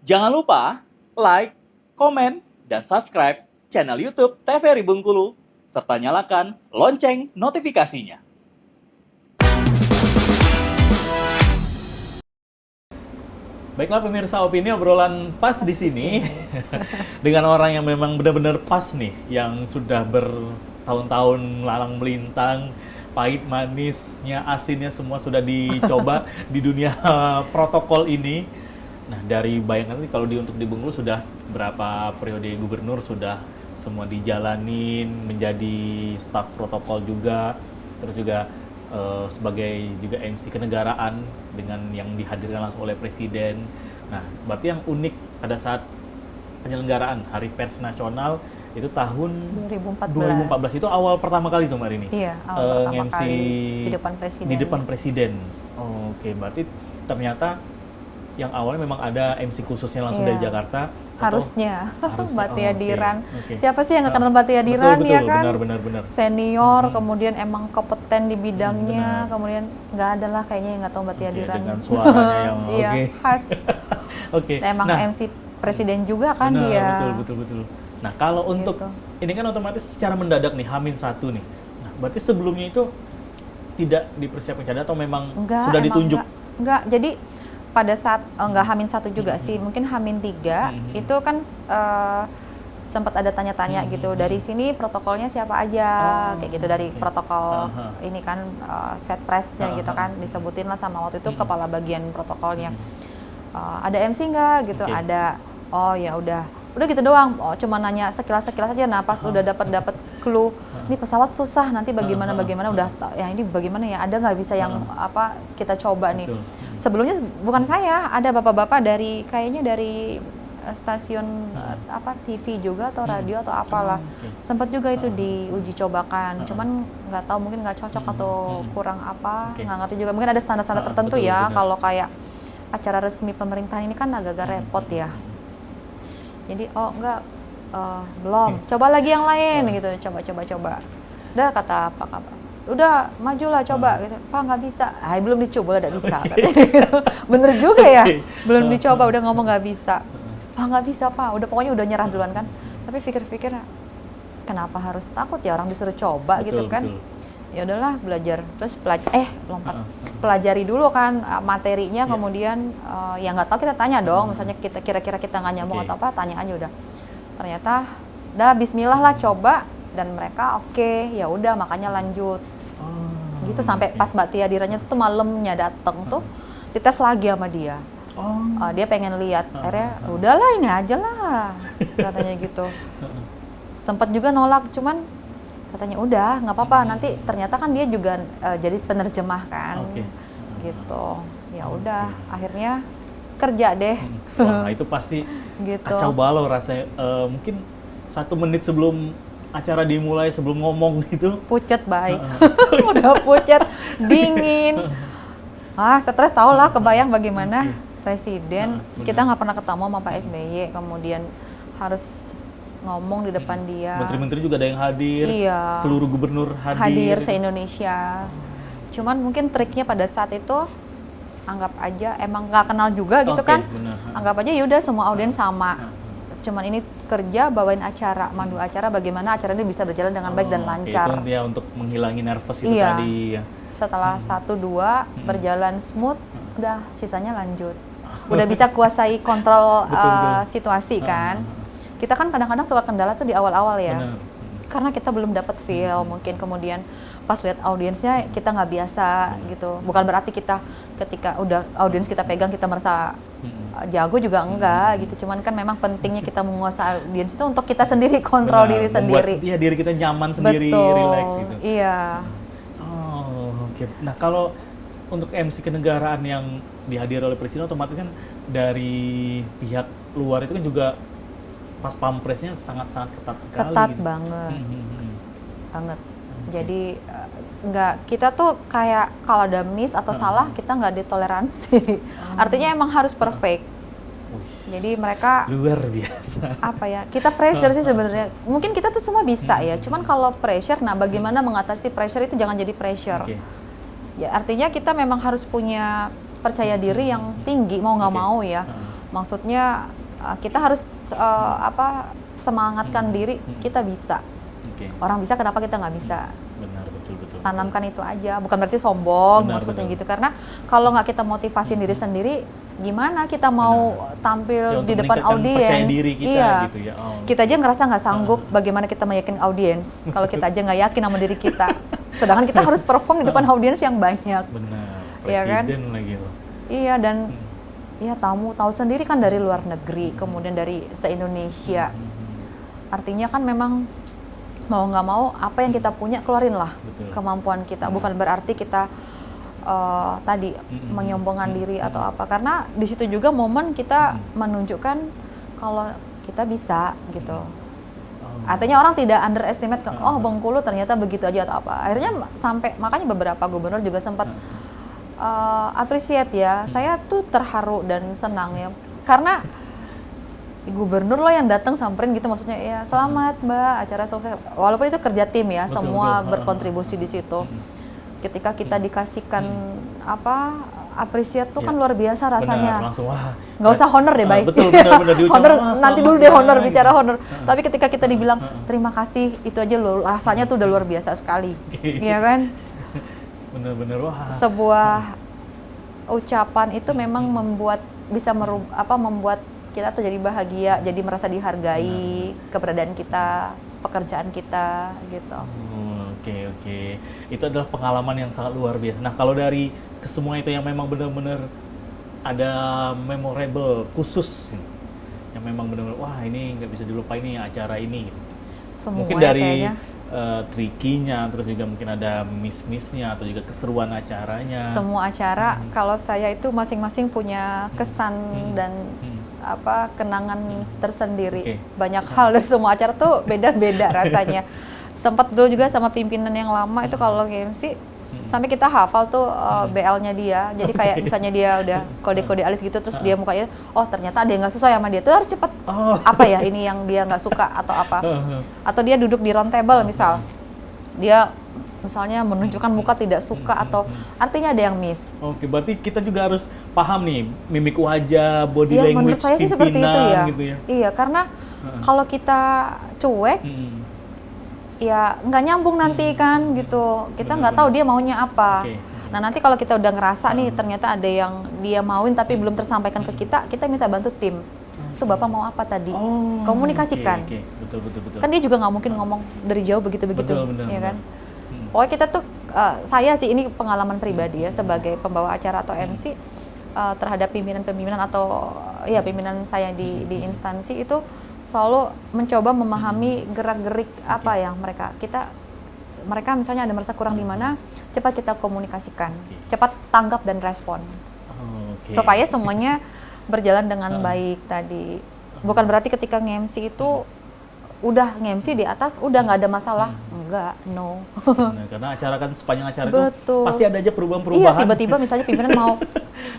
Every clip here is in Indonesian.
Jangan lupa like, komen, dan subscribe channel YouTube TVRI Bengkulu, serta nyalakan lonceng notifikasinya. Baiklah pemirsa, opini obrolan pas di sini dengan orang yang memang benar-benar pas nih, yang sudah bertahun-tahun melalang melintang, pahit manisnya, asinnya semua sudah dicoba di dunia protokol ini. Nah, dari bayangan ini kalau untuk di Bengkulu sudah berapa periode gubernur sudah semua dijalanin, menjadi staf protokol juga, terus juga sebagai juga MC kenegaraan dengan yang dihadirkan langsung oleh presiden. Nah, berarti yang unik pada saat penyelenggaraan Hari Pers Nasional itu tahun 2014 itu awal pertama kali tuh Mbak Rini? Iya, awal pertama MC kali di depan presiden. Di depan presiden. Oke, berarti ternyata yang awalnya memang ada MC khususnya langsung dari Jakarta. Harusnya, Mbak Tia Diran. Okay. Siapa sih yang nggak kenal Mbak Tia Diran, betul, ya kan? Benar. Senior, kemudian emang kompeten di bidangnya, kemudian nggak ada lah kayaknya yang nggak tahu Mbak Tia Diran. Dengan suaranya yang iya, khas. Oke. Emang MC presiden juga kan dia. Betul. Nah, kalau untuk ini kan otomatis secara mendadak nih, H-1 nih. Nah, berarti sebelumnya itu tidak dipersiapkan cadar atau memang sudah ditunjuk? Enggak. Jadi pada saat enggak H-1 juga sih, mungkin H-3 itu kan sempat ada tanya-tanya gitu, dari sini protokolnya siapa aja, kayak gitu, dari protokol ini kan set pressnya gitu kan, disebutin lah sama waktu itu kepala bagian protokolnya. Ada MC nggak gitu, ada. Oh ya udah gitu doang. Oh, cuma nanya sekilas aja. Nah, pas udah dapat clue, ini pesawat susah, nanti bagaimana udah ya ini bagaimana ya, ada nggak bisa yang apa kita coba nih. Sebelumnya bukan saya, ada bapak-bapak kayaknya dari stasiun apa TV juga atau radio atau apalah. Sempat juga itu diuji cobakan, cuman nggak tahu, mungkin nggak cocok atau kurang apa, nggak ngerti juga. Mungkin ada standar-standar tertentu ya, kalau kayak acara resmi pemerintahan ini kan agak-agak repot ya. Jadi belum, coba lagi yang lain gitu, coba. Udah kata Pak Kabar, udah majulah coba gitu. Pak nggak bisa, belum dicoba udah bisa. Gitu. Bener juga ya, belum dicoba udah ngomong nggak bisa. Pak nggak bisa Pak, pokoknya udah nyerah duluan kan. Tapi pikir-pikir, kenapa harus takut ya, orang disuruh coba gitu kan. Ya udahlah, belajar terus pelajari dulu kan materinya, kemudian ya nggak tahu kita tanya dong, misalnya kita kira-kira kita nggak nyambung atau apa, tanya aja udah. Ternyata udah bismillah lah coba, dan mereka ya udah, makanya lanjut gitu sampai pas Mbak Tia Dirannya tuh malamnya dateng tuh dites lagi sama dia. Dia pengen lihat, akhirnya udahlah ini aja lah katanya gitu. Sempet juga nolak, cuman katanya udah nggak apa-apa, nanti ternyata kan dia juga jadi penerjemah kan, gitu. Ya udah, akhirnya kerja deh. Wah, itu pasti gitu. Kacau balau rasanya. Mungkin 1 menit sebelum acara dimulai, sebelum ngomong gitu. Pucet baik, udah pucet, dingin. Stres, tau lah, kebayang bagaimana presiden. Kita nggak pernah ketemu sama Pak SBY, kemudian harus ngomong di depan dia. Menteri-menteri juga ada yang hadir, seluruh gubernur hadir se-Indonesia. Cuman mungkin triknya pada saat itu, anggap aja emang nggak kenal juga gitu kan. Anggap aja yaudah semua audiens sama. Cuman ini kerja, bawain acara, mandu acara, bagaimana acara ini bisa berjalan dengan baik dan lancar. Itu dia untuk menghilangi nervous itu tadi. Setelah 1-2 berjalan smooth, udah sisanya lanjut. Udah bisa kuasai kontrol situasi kan. Kita kan kadang-kadang suka kendala tuh di awal-awal ya. Karena kita belum dapat feel, mungkin kemudian pas lihat audiensnya kita nggak biasa gitu. Bukan berarti kita ketika udah audiens kita pegang kita merasa jago juga, enggak gitu. Cuman kan memang pentingnya kita menguasai audiens itu untuk kita sendiri, kontrol diri sendiri. Iya, diri kita nyaman sendiri, relax gitu. Iya. Oke. Nah, kalau untuk MC kenegaraan yang dihadiri oleh presiden, otomatis kan dari pihak luar itu kan juga pas pampresnya sangat-sangat ketat sekali. Ketat gitu. Banget. Jadi kita tuh kayak kalau ada miss atau salah, kita nggak ditoleransi. Artinya emang harus perfect. Jadi mereka luar biasa. Apa ya? Kita pressure sih sebenarnya. Mungkin kita tuh semua bisa ya. Cuman kalau pressure, bagaimana mengatasi pressure itu jangan jadi pressure. Ya artinya kita memang harus punya percaya diri yang tinggi, mau nggak mau ya. Maksudnya kita harus semangatkan diri, kita bisa. Orang bisa, kenapa kita nggak bisa? Benar, betul. Tanamkan itu aja, bukan berarti sombong, Benar, maksudnya betul. gitu. Karena kalau nggak kita motivasi diri sendiri, gimana kita mau tampil di depan audiens? Percaya diri kita iya. gitu ya. Kita aja ngerasa nggak sanggup, bagaimana kita meyakinkan audiens? Kalau kita aja nggak yakin sama diri kita, sedangkan kita harus perform di depan audiens yang banyak. Benar. Iya kan? Presiden lagi loh. Iya, dan ya tahu sendiri kan dari luar negeri, kemudian dari se-Indonesia. Artinya kan memang mau nggak mau apa yang kita punya keluarin lah. Betul. Kemampuan kita. Bukan berarti kita tadi menyombongkan diri atau apa, karena di situ juga momen kita menunjukkan kalau kita bisa gitu. Artinya orang tidak underestimate oh Bengkulu ternyata begitu aja atau apa. Akhirnya sampai makanya beberapa gubernur juga sempat appreciate ya. Saya tuh terharu dan senang ya, karena gubernur loh yang datang samperin gitu, maksudnya ya selamat Mbak, acara sukses. Walaupun itu kerja tim ya, Betul, semua betul. berkontribusi di situ. Ketika kita dikasihkan appreciate tuh kan luar biasa rasanya. Benar, langsung wah. Nggak usah honor deh, baik. Betul, benar diucap. Honor nanti dulu deh, honor gitu. bicara honor. Tapi ketika kita dibilang terima kasih, itu aja loh rasanya tuh udah luar biasa sekali. Iya kan? Benar-benar wah. Sebuah ucapan itu memang bisa membuat kita tuh jadi bahagia, jadi merasa dihargai keberadaan kita, pekerjaan kita gitu. Oke. Itu adalah pengalaman yang sangat luar biasa. Nah, kalau dari kesemua itu yang memang benar-benar ada memorable khusus, yang memang benar-benar wah ini nggak bisa dilupain nih acara ini. Semua Mungkin ya dari kayaknya. trikinya, terus juga mungkin ada miss-missnya atau juga keseruan acaranya. Semua acara kalau saya itu masing-masing punya kesan dan kenangan tersendiri. Banyak hal dari semua acara tuh beda-beda rasanya. Sempat dulu juga sama pimpinan yang lama itu kalau MC sampai kita hafal tuh BL-nya dia. Jadi kayak misalnya dia udah kode-kode alis gitu, terus dia mukanya, oh ternyata ada yang nggak sesuai sama dia, tuh harus cepet apa ya ini yang dia nggak suka atau apa. Atau dia duduk di round table misal, dia misalnya menunjukkan muka tidak suka atau artinya ada yang miss. Oke, berarti kita juga harus paham nih mimik wajah, body Ya, language menurut saya sih seperti itu ya. gitu ya. Iya, karena kalau kita cuek, ya nggak nyambung nanti kan gitu. Kita nggak tahu dia maunya apa. Nah nanti kalau kita udah ngerasa nih ternyata ada yang dia mauin tapi belum tersampaikan ke kita minta bantu tim. Itu Bapak mau apa tadi? Komunikasikan. Betul. Kan dia juga nggak mungkin ngomong dari jauh begitu-begitu, ya kan? Pokoknya kita tuh, saya sih ini pengalaman pribadi ya sebagai pembawa acara atau MC terhadap pimpinan-pimpinan atau ya pimpinan saya di instansi itu selalu mencoba memahami gerak-gerik apa yang mereka misalnya ada merasa kurang di mana, cepat kita komunikasikan, cepat tanggap dan respon, supaya semuanya berjalan dengan baik tadi. Bukan berarti ketika nge-MC itu udah nge-MC di atas, udah nggak ada masalah. Enggak, no. Nah, karena acara kan sepanjang acara itu Betul. pasti ada aja Iya, perubahan-perubahan. tiba-tiba misalnya pimpinan mau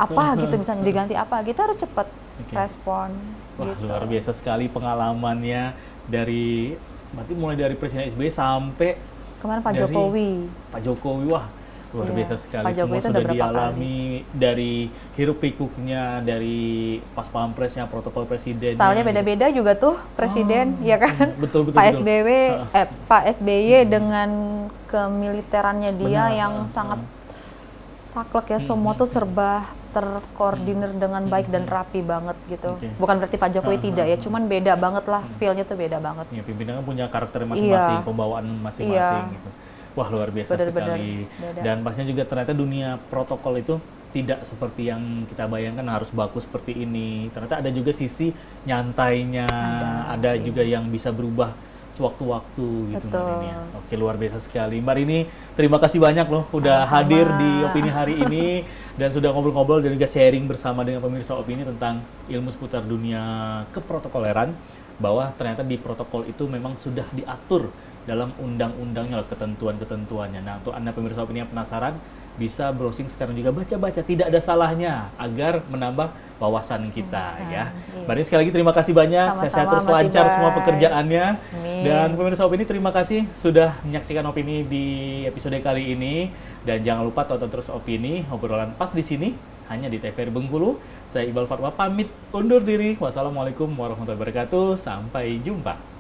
apa gitu, misalnya diganti apa, kita harus cepat respon. Wah, gitu. luar biasa sekali pengalamannya berarti mulai dari Presiden SBY sampai Kemarin Pak dari Jokowi. Pak Jokowi, wah luar Iya, biasa sekali. Pak Jokowi Semua itu sudah udah berapa dialami dari hiruk pikuknya, dari pas pampresnya, protokol presiden. Stylenya beda-beda juga tuh presiden, ya kan? Betul. Pak SBY dengan kemiliterannya dia Benar. yang sangat saklek ya, semua tuh serba terkoordinir dengan baik dan rapi banget gitu. Bukan berarti Pak Jokowi tidak ya, cuman beda banget lah, feel-nya tuh beda banget. Ya, pimpinan kan punya karakter masing-masing, pembawaan masing-masing gitu. Wah, luar biasa sekali. Beda. Dan pastinya juga ternyata dunia protokol itu tidak seperti yang kita bayangkan harus baku seperti ini. Ternyata ada juga sisi nyantainya, ada juga yang bisa berubah sewaktu-waktu gitu Mbak Rini ya. Oke, luar biasa sekali. Mbak Rini, terima kasih banyak loh udah hadir di Opini hari ini dan sudah ngobrol-ngobrol dan juga sharing bersama dengan pemirsa Opini tentang ilmu seputar dunia keprotokoleran, bahwa ternyata di protokol itu memang sudah diatur dalam undang-undangnya, ketentuan-ketentuannya. Nah, untuk Anda pemirsa Opini yang penasaran, bisa browsing sekarang juga, baca-baca, tidak ada salahnya agar menambah wawasan kita ya. Mbak Rini, sekali lagi terima kasih banyak. Sehat terus, lancar semua pekerjaannya. Amin. Dan pemirsa Opini, terima kasih sudah menyaksikan Opini di episode kali ini. Dan jangan lupa tonton terus Opini, obrolan pas di sini hanya di TVRI Bengkulu. Saya Iqbal Fatwa pamit undur diri. Wassalamualaikum warahmatullahi wabarakatuh. Sampai jumpa.